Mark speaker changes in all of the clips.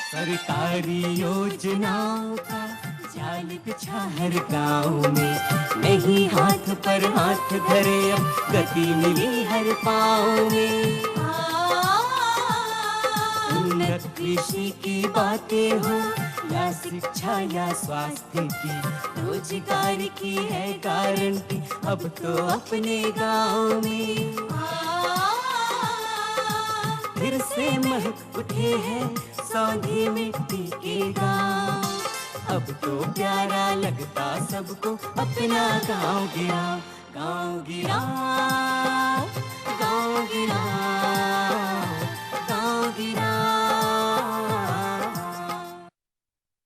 Speaker 1: सरकारी योजनाओं का जाल बिछा हर गांव में, नहीं हाथ पर हाथ धरे अब गति मिली हर पाँव में। उन्नत कृषि की बातें हो या शिक्षा या स्वास्थ्य की, रोजगार की है गारंटी अब तो अपने गांव में। फिर से महक उठे हैं सौंधी मिट्टी के गांव, अब तो प्यारा लगता सबको अपना गांव गिरा, गांव गिरा, गांव गिरा, गांव गिरा।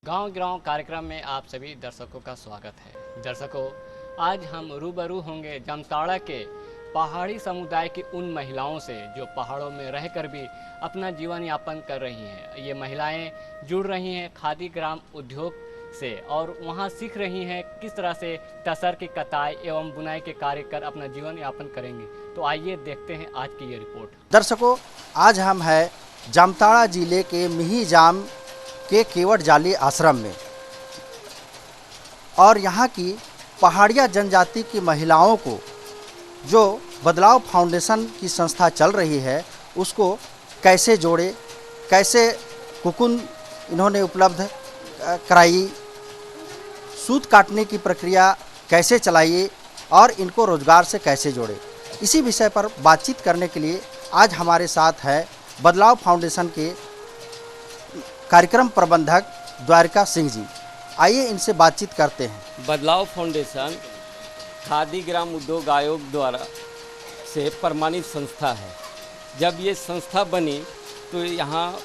Speaker 2: गांव गिराओं कार्यक्रम में आप सभी दर्शकों का स्वागत है। दर्शकों, आज हम रूबरू होंगे जामताड़ा के पहाड़ी समुदाय की उन महिलाओं से जो पहाड़ों में रहकर भी अपना जीवन यापन कर रही हैं। ये महिलाएं जुड़ रही हैं खादी ग्राम उद्योग से और वहां सीख रही हैं किस तरह से टसर की कताई एवं बुनाई के कार्य कर अपना जीवन यापन करेंगी। तो आइए देखते हैं आज की ये रिपोर्ट।
Speaker 3: दर्शकों, आज हम हैं जामताड़ा जिले के मिहिजाम के केवट जाली आश्रम में और यहाँ की पहाड़िया जनजाति की महिलाओं को जो बदलाव फाउंडेशन की संस्था चल रही है उसको कैसे जोड़े, कैसे कुकुन इन्होंने उपलब्ध कराई, सूत काटने की प्रक्रिया कैसे चलाई और इनको रोजगार से कैसे जोड़े, इसी विषय पर बातचीत करने के लिए आज हमारे साथ है बदलाव फाउंडेशन के कार्यक्रम प्रबंधक द्वारिका सिंह जी। आइए इनसे बातचीत करते हैं।
Speaker 4: बदलाव फाउंडेशन खादी ग्राम उद्योग आयोग द्वारा से प्रमाणित संस्था है। जब ये संस्था बनी तो यहाँ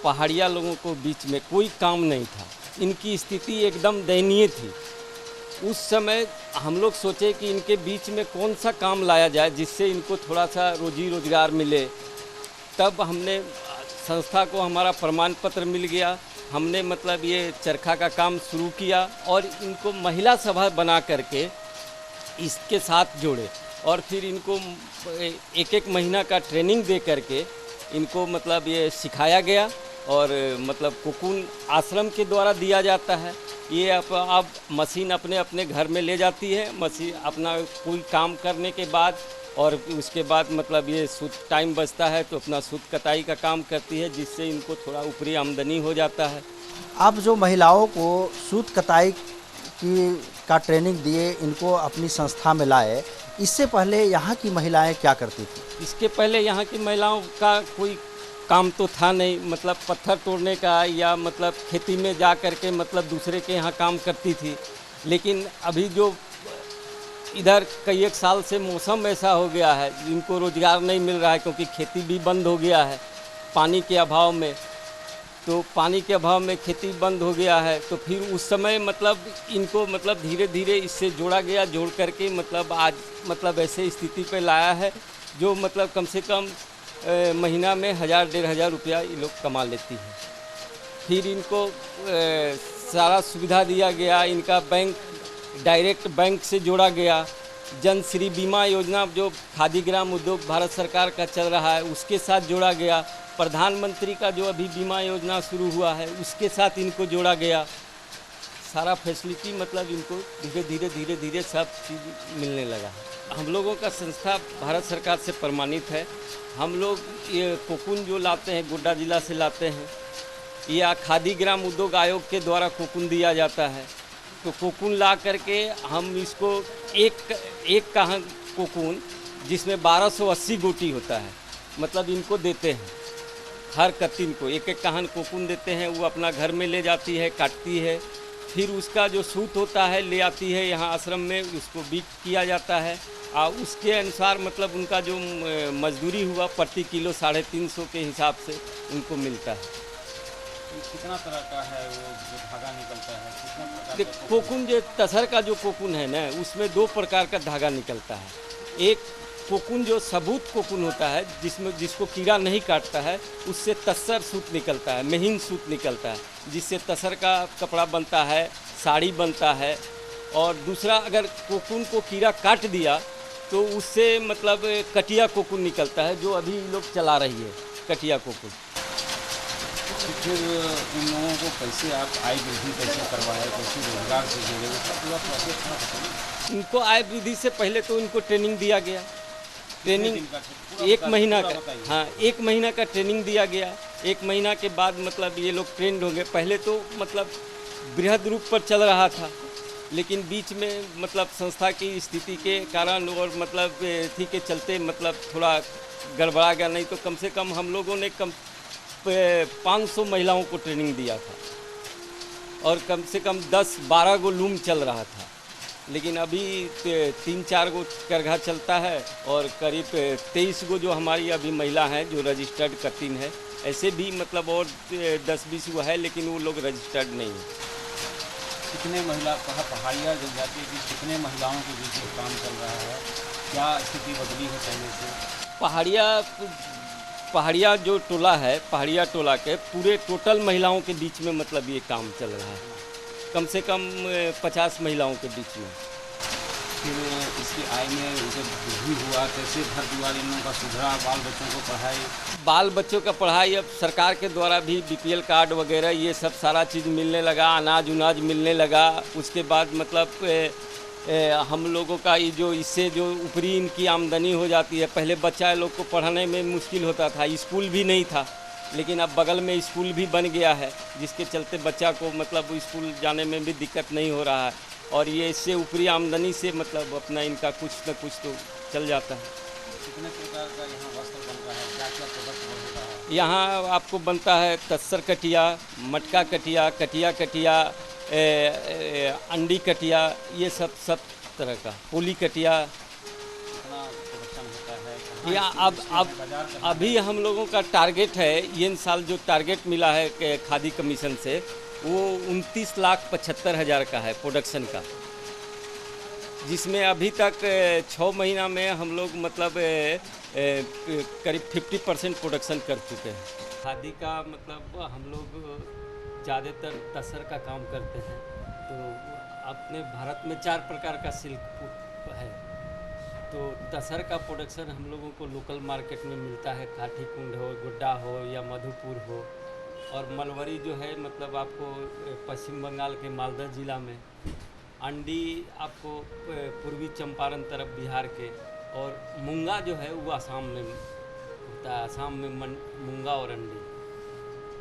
Speaker 4: पहाड़िया लोगों को बीच में कोई काम नहीं था, इनकी स्थिति एकदम दयनीय थी। उस समय हम लोग सोचे कि इनके बीच में कौन सा काम लाया जाए जिससे इनको थोड़ा सा रोजी रोजगार मिले। तब हमने संस्था को हमारा प्रमाण पत्र मिल गया, हमने मतलब ये चरखा का काम शुरू किया और इनको महिला सभा बना करके इसके साथ जोड़े और फिर इनको एक एक महीना का ट्रेनिंग दे करके इनको मतलब ये सिखाया गया और मतलब कुकुन आश्रम के द्वारा दिया जाता है। ये अब मशीन अपने अपने घर में ले जाती है, मशीन अपना कोई काम करने के बाद और उसके बाद मतलब ये सूत टाइम बचता है तो अपना सूत कताई का काम करती है, जिससे इनको थोड़ा ऊपरी आमदनी हो जाता है।
Speaker 3: आप जो महिलाओं को सूत कताई का ट्रेनिंग दिए, इनको अपनी संस्था में लाए, इससे पहले यहाँ की महिलाएं क्या करती थी?
Speaker 4: इसके पहले यहाँ की महिलाओं का कोई काम तो था नहीं, मतलब पत्थर तोड़ने का या मतलब खेती में जा कर के मतलब दूसरे के यहाँ काम करती थी। लेकिन अभी जो इधर कई एक साल से मौसम ऐसा हो गया है, इनको रोजगार नहीं मिल रहा है क्योंकि खेती भी बंद हो गया है पानी के अभाव में। तो पानी के अभाव में खेती बंद हो गया है तो फिर उस समय मतलब इनको मतलब धीरे धीरे इससे जोड़ा गया, जोड़ करके मतलब आज मतलब ऐसे स्थिति पे लाया है जो मतलब कम से कम महीना में 1000-1500 रुपया ये लोग कमा लेती है। फिर इनको सारा सुविधा दिया गया, इनका बैंक डायरेक्ट बैंक से जोड़ा गया। जन श्री बीमा योजना जो खादी ग्राम उद्योग भारत सरकार का चल रहा है उसके साथ जोड़ा गया। प्रधानमंत्री का जो अभी बीमा योजना शुरू हुआ है उसके साथ इनको जोड़ा गया। सारा फैसिलिटी मतलब इनको धीरे धीरे सब चीज़ मिलने लगा है। हम लोगों का संस्था भारत सरकार से प्रमाणित है। हम लोग ये कोकुन जो लाते हैं गोड्डा जिला से लाते हैं, या खादी ग्राम उद्योग आयोग के द्वारा कोकुन दिया जाता है। तो कोकुन ला करके हम इसको एक काहन कोकुन जिसमें 1280 गोटी होता है मतलब इनको देते हैं। हर कत्तिन को एक एक काहन कोकुन देते हैं, वो अपना घर में ले जाती है, काटती है, फिर उसका जो सूत होता है ले आती है यहाँ आश्रम में, उसको बीट किया जाता है और उसके अनुसार मतलब उनका जो मजदूरी हुआ प्रति किलो 350 के हिसाब से उनको मिलता है।
Speaker 5: कितना तरह का है वो जो धागा निकलता है? कितना प्रकार का
Speaker 4: कोकुन जो तसर का जो कोकुन है ना, उसमें 2 प्रकार का धागा निकलता है। एक कोकुन जो सबूत कोकुन होता है जिसको कीड़ा नहीं काटता है, उससे तसर सूत निकलता है, महीन सूत निकलता है, जिससे तसर का कपड़ा बनता है, साड़ी बनता है। और दूसरा अगर कोकुन को कीड़ा काट दिया तो उससे मतलब कटिया कोकुन निकलता है, जो अभी लोग चला रही है कटिया कोकुन।
Speaker 5: तो फिर इन लोगों को कैसे आप आय वृद्धि कैसे करवाए, कैसे रोजगार से जोड़े, उसका पूरा प्रोसेस थोड़ा बताइए।
Speaker 4: इनको आय वृद्धि से पहले तो इनको ट्रेनिंग दिया गया। ट्रेनिंग
Speaker 5: दिन का पूरा
Speaker 4: 1 महीना
Speaker 5: पूरा
Speaker 4: का,
Speaker 5: बताइए।
Speaker 4: हाँ 1 महीना का ट्रेनिंग दिया गया। 1 महीना के बाद मतलब ये लोग ट्रेंड होंगे। पहले तो मतलब बृहद रूप पर चल रहा था, लेकिन बीच में मतलब संस्था की स्थिति के कारण और मतलब थी के चलते मतलब थोड़ा गड़बड़ा गया। नहीं तो कम से कम हम लोगों ने 500 महिलाओं को ट्रेनिंग दिया था और कम से कम 10-12 गो लूम चल रहा था। लेकिन अभी 3-4 गो करघा चलता है और करीब 23 गो जो हमारी अभी महिला हैं जो रजिस्टर्ड कतीन है। ऐसे भी मतलब और 10-20 गो है, लेकिन वो लोग रजिस्टर्ड नहीं है।
Speaker 5: कितने महिला पहाड़िया जनजाति की कितने महिलाओं के बीच में काम चल रहा है, क्या स्थिति बदली है पहले से?
Speaker 4: पहाड़िया जो टोला है, पहाड़िया टोला के पूरे टोटल महिलाओं के बीच में मतलब ये काम चल रहा है, कम से कम 50 महिलाओं के बीच में।
Speaker 5: फिर इसकी आय में जब वृद्धि हुआ, कैसे घर द्वार इन लोगों का सुधरा, बाल बच्चों को पढ़ाई?
Speaker 4: बाल बच्चों का पढ़ाई अब सरकार के द्वारा भी BPL कार्ड वगैरह ये सब सारा चीज़ मिलने लगा, अनाज उनाज मिलने लगा। उसके बाद मतलब हम लोगों का ये जो इससे जो ऊपरी इनकी आमदनी हो जाती है। पहले बच्चा लोग को पढ़ाने में मुश्किल होता था, स्कूल भी नहीं था, लेकिन अब बगल में स्कूल भी बन गया है, जिसके चलते बच्चा को मतलब स्कूल जाने में भी दिक्कत नहीं हो रहा है। और ये इससे ऊपरी आमदनी से मतलब अपना इनका कुछ न कुछ तो चल जाता है।
Speaker 5: कितने प्रकार का यहाँ वस्त्र बनता है, क्या क्या प्रोडक्ट बनता है?
Speaker 4: यहाँ आपको बनता है तस्सर कटिया, मटका कटिया, कटिया कटिया, अंडी कटिया, ये सब तरह का, पोली कटिया।
Speaker 5: कितना प्रोडक्शन होता है, कहाँ
Speaker 4: या अब
Speaker 5: बाजार का?
Speaker 4: अभी हम लोगों का टारगेट है, ये साल जो टारगेट मिला है खादी कमीशन से, वो 29,75,000 का है प्रोडक्शन का, जिसमें अभी तक 6 महीना में हम लोग मतलब करीब 50% प्रोडक्शन कर चुके हैं। खादी का मतलब हम लोग ज़्यादातर तसर का काम करते हैं। तो अपने भारत में 4 प्रकार का सिल्क है, तो तसर का प्रोडक्शन हम लोगों को लोकल मार्केट में मिलता है। काठी कुंड हो, गुड्डा हो या मधुपुर हो। और मलवरी जो है मतलब आपको पश्चिम बंगाल के मालदा ज़िला में, अंडी आपको पूर्वी चंपारण तरफ बिहार के, और मूंगा जो है वो आसाम में होता है। आसाम में मूंगा और अंडी।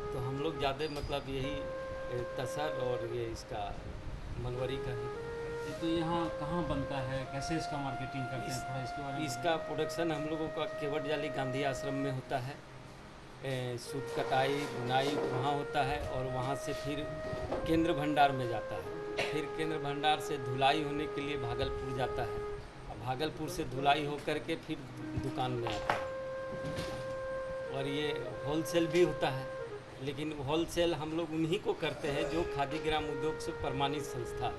Speaker 4: तो हम लोग ज़्यादा मतलब यही तसर और ये इसका मलवरी का ही।
Speaker 5: तो यहाँ कहाँ बनता है, कैसे इसका मार्केटिंग करते हैं, थोड़ा इसके बारे में?
Speaker 4: इसका प्रोडक्शन हम लोगों का केवट जाली गांधी आश्रम में होता है। सूत कटाई बुनाई वहाँ होता है, और वहाँ से फिर केंद्र भंडार में जाता है। फिर केंद्र भंडार से धुलाई होने के लिए भागलपुर जाता है, और भागलपुर से धुलाई होकर के फिर दुकान में आता है। और ये होलसेल भी होता है, लेकिन होलसेल हम लोग उन्हीं को करते हैं जो खादी ग्राम उद्योग से प्रमाणित संस्था है,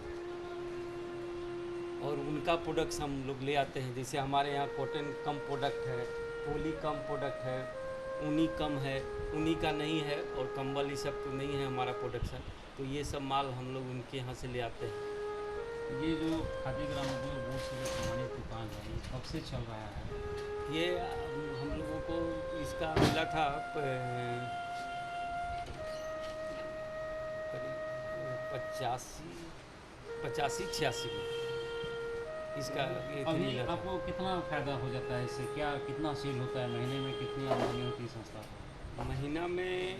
Speaker 4: और उनका प्रोडक्ट्स हम लोग ले आते हैं। जैसे हमारे यहाँ कॉटन कम प्रोडक्ट है, पोली कम प्रोडक्ट है, ऊनी कम है, ऊनी का नहीं है, और कंबल ये सब तो नहीं है हमारा प्रोडक्शन। तो ये सब माल हम लोग उनके यहाँ से ले आते हैं।
Speaker 5: ये जो खादी ग्राम उद्योग बोर्ड से जो प्रमाणित दुकान है, ये कब से चल रहा है?
Speaker 4: ये हम लोगों को इसका मिला था 85-86 में इसका ये
Speaker 5: अभी
Speaker 4: मिला था।
Speaker 5: आपको कितना फायदा हो जाता है इससे, क्या कितना सेल होता है, महीने में कितनी आमदनी होती है संस्था को?
Speaker 4: महीना में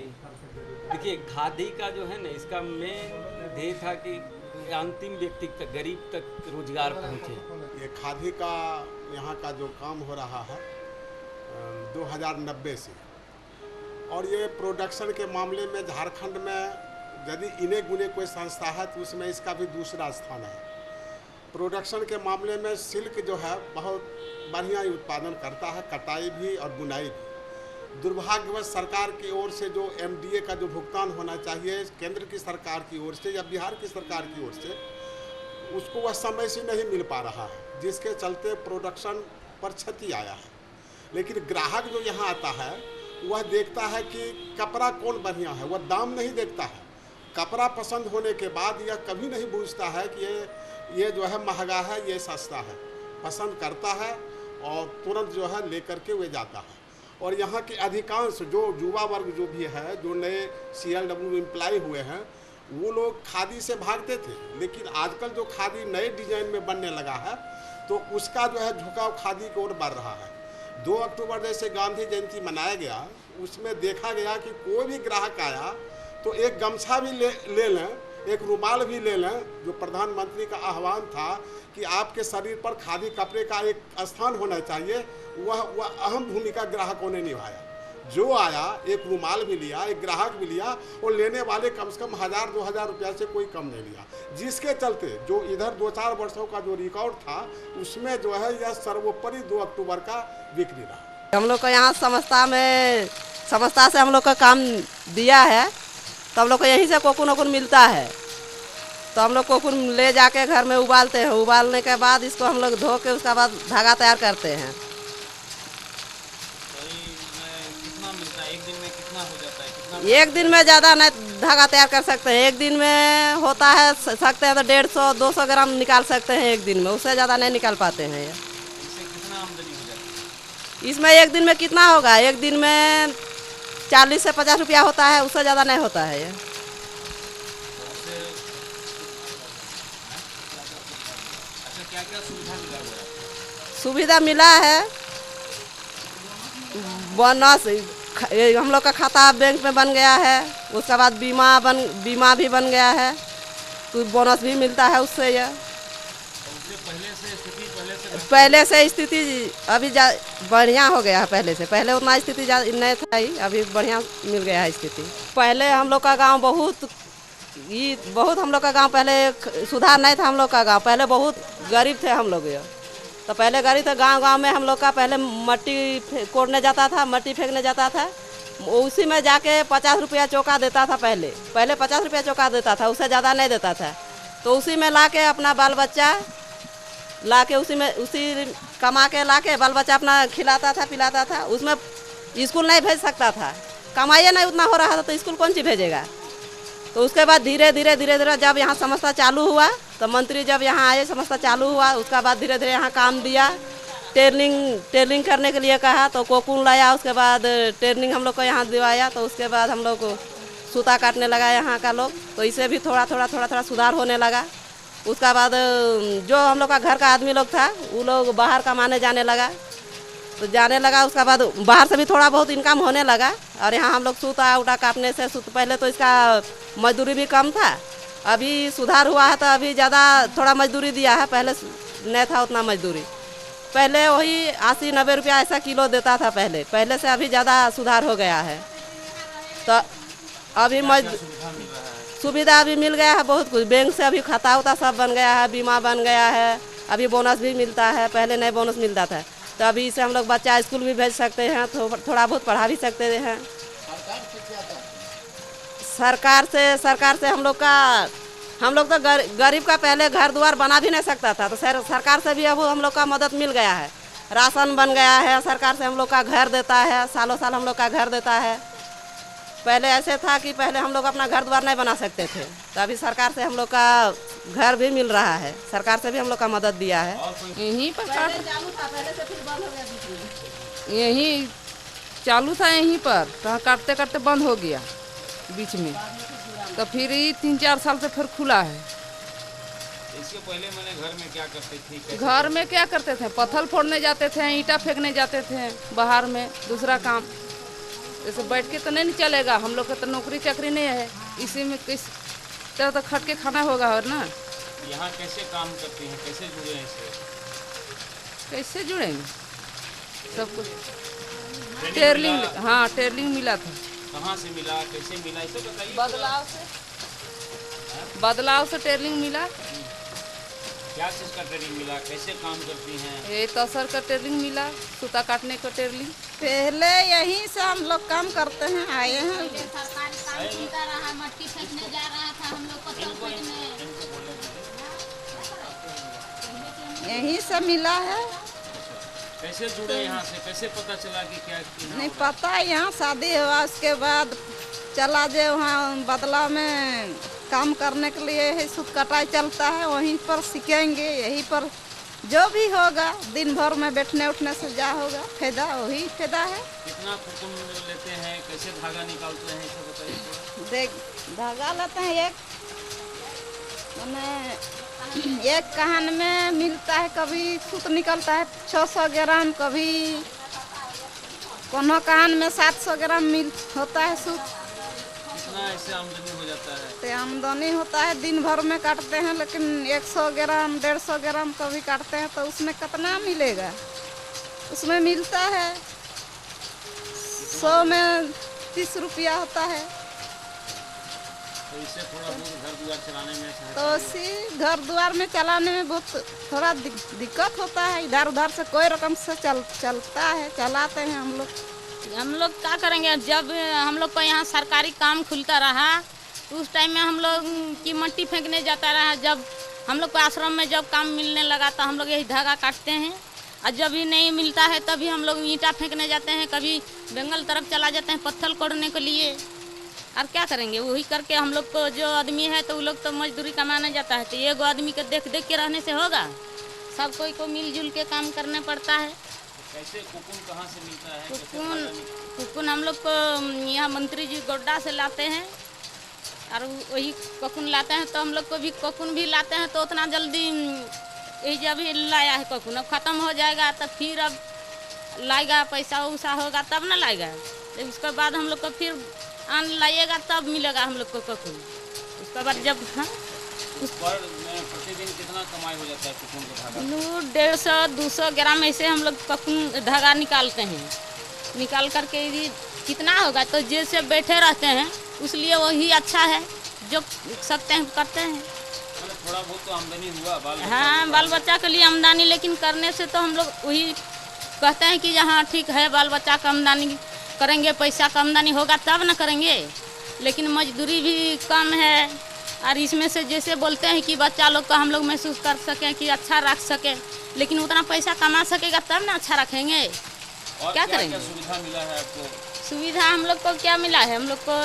Speaker 4: देखिए, खादी का जो है ना, इसका मेन ध्येय था कि अंतिम व्यक्ति तक, गरीब तक रोजगार पहुँचे।
Speaker 6: ये खादी का यहाँ का जो काम हो रहा है 2090 से, और ये प्रोडक्शन के मामले में झारखंड में यदि इने गुने कोई संस्था है तो उसमें इसका भी दूसरा स्थान है। प्रोडक्शन के मामले में सिल्क जो है बहुत बढ़िया ही उत्पादन करता है, कटाई भी और बुनाई भी। दुर्भाग्यवश सरकार की ओर से जो MDA का जो भुगतान होना चाहिए केंद्र की सरकार की ओर से या बिहार की सरकार की ओर से, उसको वह समय से नहीं मिल पा रहा है, जिसके चलते प्रोडक्शन पर क्षति आया है। लेकिन ग्राहक जो यहाँ आता है वह देखता है कि कपड़ा कौन बढ़िया है, वह दाम नहीं देखता है। कपड़ा पसंद होने के बाद यह कभी नहीं पूछता है कि ये जो है महंगा है, ये सस्ता है। पसंद करता है और तुरंत जो है लेकर के वे जाता है। और यहाँ के अधिकांश जो युवा वर्ग जो भी है, जो नए CLW एम्प्लॉय हुए हैं, वो लोग खादी से भागते थे। लेकिन आजकल जो खादी नए डिजाइन में बनने लगा है, तो उसका जो है झुकाव खादी की ओर बढ़ रहा है। 2 अक्टूबर जैसे गांधी जयंती मनाया गया, उसमें देखा गया कि कोई भी ग्राहक आया तो एक गमछा भी ले लें, एक रुमाल भी ले लें। जो प्रधानमंत्री का आह्वान था कि आपके शरीर पर खादी कपड़े का एक स्थान होना चाहिए, वह अहम भूमिका ग्राहकों ने निभाया। जो आया एक रुमाल भी लिया, एक ग्राहक भी लिया, और लेने वाले कम से कम 1000-2000 रुपया से कोई कम नहीं लिया, जिसके चलते जो इधर 2-4 वर्षों का जो रिकॉर्ड था, उसमें जो है यह सर्वोपरि 2 अक्टूबर का बिक्री रहा।
Speaker 7: हम लोग को यहाँ समस्ता से हम लोग का काम दिया है, तो हम लोग को यहीं से कोकून वोकून मिलता है। तो हम लोग कोकून ले जाके घर में उबालते हैं। उबालने के बाद इसको हम लोग धो के उसके बाद धागा तैयार करते हैं।
Speaker 5: कितना मिलता है एक दिन में, कितना हो जाता है, कितना?
Speaker 7: एक दिन में ज़्यादा नहीं धागा तैयार कर सकते हैं। एक दिन में होता है सकते हैं तो 150-200 ग्राम निकाल सकते हैं एक दिन में, उससे ज़्यादा नहीं निकाल पाते हैं।
Speaker 5: इससे कितना आमदनी हो जाती है?
Speaker 7: इसमें एक दिन में कितना होगा, एक दिन में 40 से 50 रुपया होता है, उससे ज़्यादा नहीं होता है ये।
Speaker 5: अच्छा, क्या क्या सुविधा मिला हुआ है?
Speaker 7: सुविधा मिला है, बोनस हम लोग का खाता बैंक में बन गया है। उसके बाद बीमा भी बन गया है, तो बोनस भी मिलता है उससे। यह पहले से स्थिति अभी बढ़िया हो गया है। पहले उतना स्थिति नहीं था ही, अभी बढ़िया मिल गया है स्थिति। पहले हम लोग का गांव बहुत हम लोग का गांव पहले सुधार नहीं था। हम लोग का गांव पहले बहुत गरीब थे हम लोग। तो पहले गरीब थे, गांव में हम लोग का पहले मट्टी कोड़ने जाता था, मट्टी फेंकने जाता था, उसी में जाके 50 रुपया चौका देता था। पहले 50 रुपया चौका देता था, उससे ज़्यादा नहीं देता था। तो उसी में ला के अपना बाल बच्चा ला के उसी कमा के ला के बाल बच्चा अपना खिलाता था, पिलाता था। उसमें स्कूल नहीं भेज सकता था, कमाइए नहीं उतना हो रहा था, तो स्कूल कौन सी भेजेगा। तो उसके बाद धीरे धीरे जब यहाँ समस्या चालू हुआ, तो मंत्री जब यहाँ आए, समस्या चालू हुआ, उसका बाद धीरे धीरे यहाँ काम दिया। टेरनिंग करने के लिए कहा, तो कोकून लाया। उसके बाद टेरनिंग हम लोग को यहाँ दिवाया। तो उसके बाद हम लोग को सूता काटने लगा यहाँ का लोग, तो इसे भी थोड़ा सुधार होने लगा। उसका बाद जो हम लोग का घर का आदमी लोग था, वो लोग बाहर कमाने जाने लगा। तो जाने लगा, उसका बाद बाहर से भी थोड़ा बहुत इनकम होने लगा। और यहाँ हम लोग सूता उटा काटने से पहले तो इसका मजदूरी भी कम था, अभी सुधार हुआ है तो अभी ज़्यादा थोड़ा मजदूरी दिया है। पहले नहीं था उतना मजदूरी, पहले वही 80-90 रुपया ऐसा किलो देता था पहले से अभी ज़्यादा सुधार हो गया है। तो अभी सुविधा अभी मिल गया है बहुत कुछ। बैंक से अभी खाता उता सब बन गया है, बीमा बन गया है, अभी बोनस भी मिलता है। पहले नहीं बोनस मिलता था, तो अभी इसे हम लोग बच्चा स्कूल भी भेज सकते हैं, थोड़ा बहुत पढ़ा भी सकते हैं। सरकार से हम लोग तो गरीब का पहले घर द्वार बना भी नहीं सकता था, तो सरकार से भी अब हम लोग का मदद मिल गया है। राशन बन गया है, सरकार से हम लोग का घर देता है, सालों साल हम लोग का घर देता है। पहले ऐसे था कि पहले हम लोग अपना घर द्वार नहीं बना सकते थे, तो अभी सरकार से हम लोग का घर भी मिल रहा है। सरकार से भी हम लोग का मदद दिया है।
Speaker 8: यहीं पर चालू था, पहले से फिर बंद हो गया बीच में। यहीं चालू था, यहीं पर तो काटते काटते बंद हो गया बीच में, तो फिर 3-4 साल से फिर खुला है।
Speaker 5: इसके पहले मैंने घर में क्या करते थे?
Speaker 8: घर में क्या करते थे, पत्थर फोड़ने जाते थे, ईंटा फेंकने जाते थे बाहर में, दूसरा काम। जैसे बैठ के तो नहीं चलेगा, हम लोग का तो नौकरी चाकरी नहीं है, इसी में किस तरह तो खट के खाना होगा और ना।
Speaker 5: यहाँ कैसे काम करते हैं, कैसे जुड़े हैं इससे?
Speaker 8: कैसे जुड़ेंगे, सब कुछ टेरलिंग, हाँ टेरलिंग मिला था।
Speaker 5: कहाँ से मिला, कैसे मिला, इसे बताइए।
Speaker 8: बदलाव से टेरलिंग मिला।
Speaker 5: क्या चीज़ का ट्रेनिंग मिला, कैसे काम करती हैं?
Speaker 8: ये तसर का ट्रेनिंग मिला, सूता काटने का ट्रेनिंग।
Speaker 9: पहले यहीं से हम लोग काम करते हैं, आए हैं।
Speaker 10: सरकारी काम कर रहा, मट्टी फेंकने जा रहा था, हम लोग को
Speaker 9: यहीं से मिला है।
Speaker 5: कैसे जुड़े यहाँ से, कैसे पता चला कि क्या?
Speaker 9: नहीं पता, यहाँ शादी हुआ, उसके बाद चला जे वहाँ बदलाव में काम करने के लिए सूत कटाई चलता है, वहीं पर सीखेंगे, यहीं पर जो भी होगा दिन भर में बैठने उठने से जा होगा फायदा, वही फायदा है।
Speaker 5: कितना कुकुन लेते हैं, कैसे धागा निकालते हैं, इसे बताइए थोड़ा।
Speaker 9: देख धागा लेते हैं एक कहन में मिलता है, कभी सूत निकलता है 600 ग्राम, कभी कोनो कहन में 700 ग्राम मिल होता है सूत।
Speaker 5: कितना ऐसे आमदनी हो जाता है?
Speaker 9: तो आमदनी होता है दिन भर में काटते हैं, लेकिन 100 ग्राम 150 ग्राम कभी काटते हैं तो उसमें कितना मिलेगा? उसमें मिलता है 100 में 30 रुपया होता है।
Speaker 5: तो इससे थोड़ा बहुत घर द्वार चलाने में
Speaker 9: तो इसी घर द्वार में चलाने में बहुत थोड़ा दिक्कत होता है। इधर उधर से कोई रकम से चलता है, चलाते हैं हम लोग
Speaker 10: क्या करेंगे? जब हम लोग को यहाँ सरकारी काम खुलता रहा उस टाइम में हम लोग की मट्टी फेंकने जाता रहा। जब हम लोग को आश्रम में जब काम मिलने लगा तो हम लोग यही धागा काटते हैं, और जब भी नहीं मिलता है तभी हम लोग ईंटा फेंकने जाते हैं, कभी बंगाल तरफ चला जाते हैं पत्थर कोड़ने के लिए। और क्या करेंगे? वही करके हम लोग को जो आदमी है तो वो लोग तो मजदूरी कमाने जाता है, तो एक आदमी के देख देख के रहने से होगा? सब कोई को मिलजुल के काम करने पड़ता है।
Speaker 5: कैसे कुकुन कहाँ से मिलता है?
Speaker 10: कुकुन हम लोग को यहाँ मंत्री जी गोड्डा से लाते हैं, और वही कुकुन लाते हैं तो हम लोग को भी कुकुन भी लाते हैं, तो उतना जल्दी यही जब ही लाया है कुकुन, अब ख़त्म हो जाएगा तो फिर अब लाएगा, पैसा वैसा होगा तब ना लाएगा। तो उसके बाद हम लोग को फिर आन लाइएगा तब मिलेगा हम लोग को कुकुन। उसके बाद जब
Speaker 5: प्रतिदिन कितना कमाई हो जाता है कुकुन का धागा?
Speaker 10: 150-200 ग्राम ऐसे हम लोग कुकुन धागा निकालते हैं। निकाल करके यदि कितना होगा तो जैसे बैठे रहते हैं उसलिए वही अच्छा है, जो सकते हैं करते हैं।
Speaker 5: थोड़ा बहुत तो आमदनी हुआ
Speaker 10: हाँ, बाल बच्चा के लिए आमदनी, लेकिन करने से तो हम लोग वही कहते हैं कि हाँ ठीक है, बाल बच्चा का आमदनी करेंगे, पैसा का आमदनी होगा तब ना करेंगे। लेकिन मजदूरी भी कम है, और इसमें से जैसे बोलते हैं कि बच्चा लोग को हम लोग महसूस कर सकें कि अच्छा रख सके, लेकिन उतना पैसा कमा सकेगा तब ना अच्छा रखेंगे।
Speaker 5: और
Speaker 10: क्या करेंगे?
Speaker 5: सुविधा मिला है आपको?
Speaker 10: सुविधा हम लोग को क्या मिला है? हम लोग को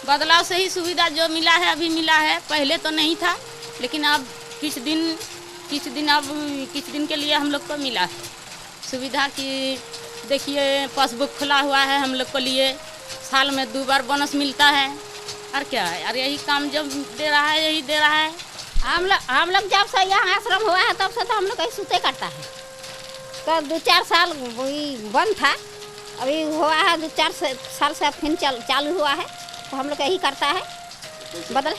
Speaker 10: बदलाव से ही सुविधा जो मिला है अभी मिला है, पहले तो नहीं था, लेकिन अब कुछ दिन के लिए हम लोग को मिला है सुविधा की। देखिए पासबुक खुला हुआ है हम लोग को लिए, साल में 2 बार बोनस मिलता है, और क्या है, और यही काम जो दे रहा है यही दे रहा है।
Speaker 11: हम लोग जब से यहाँ आश्रम हुआ है तब से तो हम लोग कहीं सूते करता है, तो 2-4 साल बंद था, अभी हुआ है 2-4 साल से फिर चालू हुआ है, तो हम लोग यही करता है। बदल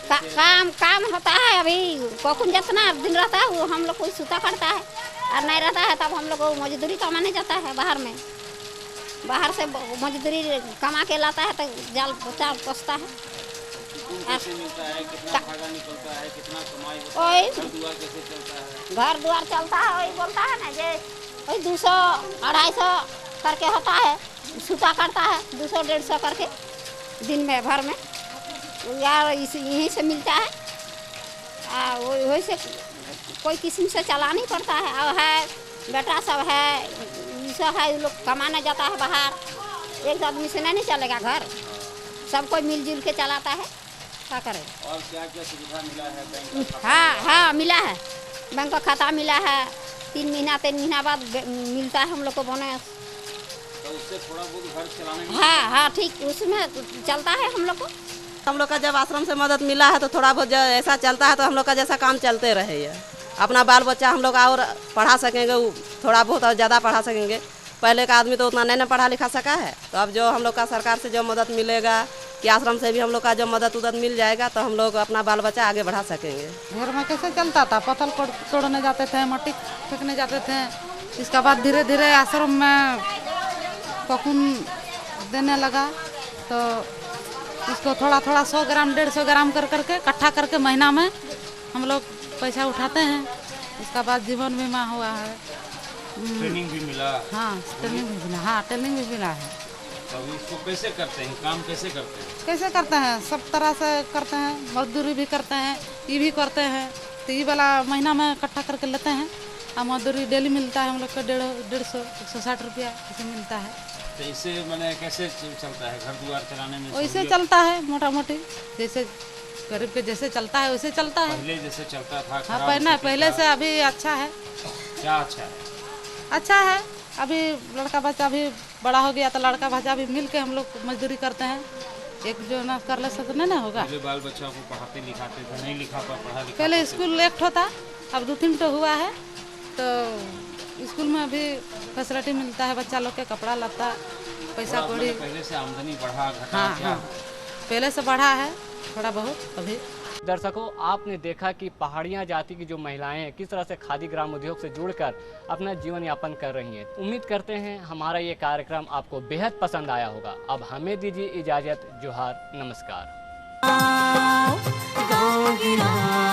Speaker 11: काम होता है। अभी कुकुन जितना दिन रहता है वो हम लोग कोई सूता करता है, और नहीं रहता है तब हम लोग को मजदूरी कमाने जाता है बाहर में। बाहर से मजदूरी कमा के लाता है तो जाल बच्चा पोसता है।
Speaker 5: कैसे मिलता है, कितना धागा निकलता है, कितना कमाई होता
Speaker 11: है,
Speaker 5: घर द्वार कैसे चलता है?
Speaker 11: घर द्वार चलता है वही बोलता है ना, जे वही 200-250 करके होता है, सूता करता है 200-150 करके दिन में भर में, यार यहीं से मिलता है। वही से कोई किस्म से चलाना पड़ता है। अब है बेटा सब है, ये सब है, लोग कमाने जाता है बाहर, एक आदमी से नहीं चलेगा घर, सब कोई मिलजुल के चलाता है। क्या करें?
Speaker 5: और क्या क्या सुविधा मिला है? बैंक का
Speaker 11: हाँ मिला है, बैंक का खाता मिला है, 3 महीना बाद मिलता है हम लोग को बोनस,
Speaker 5: तो उससे थोड़ा बहुत घर चलाने में
Speaker 11: हाँ ठीक उसमें चलता है हम लोग को।
Speaker 7: हम लोग का जब आश्रम से मदद मिला है तो थोड़ा बहुत ऐसा चलता है, तो हम लोग का जैसा काम चलते रहे है। अपना बाल बच्चा हम लोग और पढ़ा सकेंगे, थोड़ा बहुत और ज़्यादा पढ़ा सकेंगे। पहले का आदमी तो उतना नहीं पढ़ा लिखा सका है, तो अब जो हम लोग का सरकार से जो मदद मिलेगा कि आश्रम से भी हम लोग का जो मदद मिल जाएगा, तो हम लोग अपना बाल बच्चा आगे बढ़ा सकेंगे।
Speaker 8: घर में कैसे चलता था? पत्थर तोड़ने जाते थे, मट्टी फेंकने जाते थे। इसके बाद धीरे धीरे आश्रम में कुकुन देने लगा, तो इसको थोड़ा 100 ग्राम 150 ग्राम करके इकट्ठा करके महीना में हम लोग पैसा उठाते हैं। इसका बाद जीवन बीमा हुआ है।
Speaker 5: ट्रेनिंग भी मिला?
Speaker 8: हाँ ट्रेनिंग भी मिला, हाँ ट्रेनिंग भी मिला है।
Speaker 5: तो इसको कैसे करते हैं, काम कैसे करते हैं?
Speaker 8: कैसे करते हैं? सब तरह से करते हैं, मजदूरी भी करते हैं, ये भी करते हैं। तो ये वाला महीना में इकट्ठा करके लेते हैं, और मजदूरी डेली मिलता है हम लोग को 150-160 रुपया ऐसे मिलता है।
Speaker 5: तो इससे मैंने कैसे चलता है घर द्वार चलाने में?
Speaker 8: वैसे चलता है मोटा मोटी, जैसे गरीब के जैसे चलता है वैसे चलता है।
Speaker 5: पहले जैसे चलता था?
Speaker 8: हाँ पहले से अभी अच्छा है।
Speaker 5: क्या अच्छा है?
Speaker 8: अच्छा है, अभी लड़का बच्चा भी बड़ा हो गया तो लड़का बच्चा भी मिल के हम लोग मजदूरी करते हैं। एक जो ना कर ले तो नहीं ना होगा।
Speaker 5: पहले बाल बच्चों को पढ़ाते लिखाते थे, नहीं लिखा पढ़ा लिखा
Speaker 8: पहले स्कूल एक ठो था, अब 2-3 ठो हुआ है। तो स्कूल में अभी फैसिलिटी मिलता है बच्चा लोग के, कपड़ा लत्ता पैसा कौड़ी।
Speaker 5: पहले से आमदनी बढ़ा घटा?
Speaker 8: हाँ, पहले से बढ़ा है थोड़ा बहुत अभी।
Speaker 2: दर्शकों, आपने देखा कि पहाड़िया जाति की जो महिलाएं हैं किस तरह से खादी ग्राम उद्योग से जुड़कर अपना जीवन यापन कर रही हैं। उम्मीद करते हैं हमारा ये कार्यक्रम आपको बेहद पसंद आया होगा। अब हमें दीजिए इजाज़त। जोहार, नमस्कार।
Speaker 1: गाँव गिराओ।